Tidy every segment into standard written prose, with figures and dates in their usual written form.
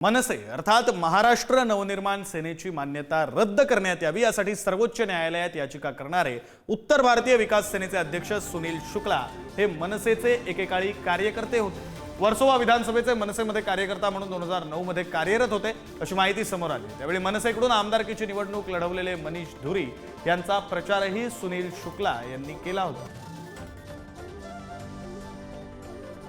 मनसे अर्थात महाराष्ट्र नवनिर्माण सेनेची मान्यता रद्द करण्यात यावी यासाठी सर्वोच्च न्यायालयात याचिका करणारे उत्तर भारतीय विकास सेनेचे अध्यक्ष सुनील शुक्ला हे मनसेचे एकेकाळी कार्यकर्ते होते। वर्सोवा विधानसभेचे मनसेमध्ये कार्यकर्ता म्हणून 2009 मध्ये कार्यरत होते अशी माहिती समोर आली। त्यावेळी मनसेकडून आमदारकीची निवडणूक लढवलेले मनीष धुरी यांचा प्रचारही सुनील शुक्ला यांनी केला होता।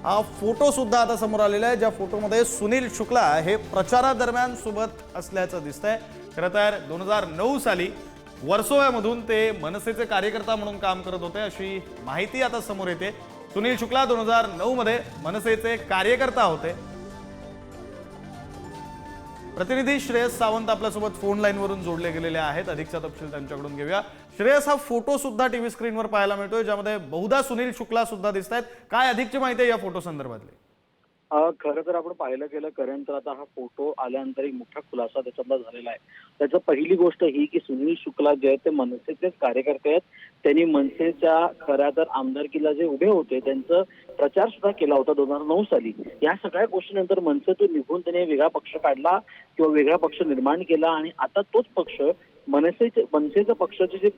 हा फोटो सुद्धा आता समोर आलेला आहे, ज्या फोटोमध्ये सुनील शुक्ला हे प्रचारादरम्यान सोबत असल्याचं दिसतंय। खरं तर 2009 साली वर्सोव्यामधून ते मनसेचे कार्यकर्ता म्हणून काम करत होते अशी माहिती आता समोर येते। सुनील शुक्ला 2009 मध्ये मनसेचे कार्यकर्ता होते। प्रतिनिधी श्रेयस सावंत आपल्यासोबत फोन लाईनवरून जोडले गेलेले आहेत। अधिकचा तपशील त्यांच्याकडून घेऊया। श्रेयस, हा फोटो सुद्धा टीव्ही स्क्रीनवर पाहायला मिळतोय, ज्यामध्ये बहुधा सुनील शुक्ला सुद्धा दिसतायत। काय अधिकची माहिती आहे या फोटो संदर्भातली? खरं तर आपण पाहिलं गेलं कारण तर आता हा फोटो आल्यानंतर एक मोठा खुलासा त्याच्यातला झालेला आहे। त्याचं पहिली गोष्ट ही की सुनील शुक्ला जे आहेत ते मनसेचेच कार्यकर्ते आहेत। त्यांनी मनसेच्या खऱ्या तर आमदारकीला जे उभे होते त्यांचं प्रचार सुद्धा केला होता 2009 साली। या सगळ्या गोष्टीनंतर मनसेतून निघून त्याने वेगळा पक्ष काढला किंवा वेगळा पक्ष निर्माण केला आणि आता तोच पक्ष मनसेच्या पक्षाचे जे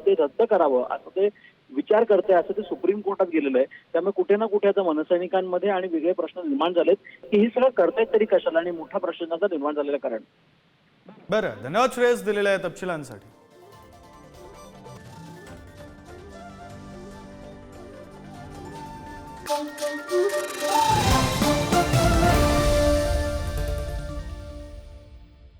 ते रद्द करावं असं ते विचार करते, असं ते सुप्रीम कोर्टात गेलेलं आहे। त्यामुळे कुठे ना कुठे आता मनसैनिकांमध्ये आणि वेगळे प्रश्न निर्माण झालेत की ही सगळं करतायत तरी कशाला, आणि मोठा प्रश्न त्याचा निर्माण झालेला कारण। बरं, धन्यवाद श्रेयस दिलेल्या या तपशिलांसाठी। Thank you.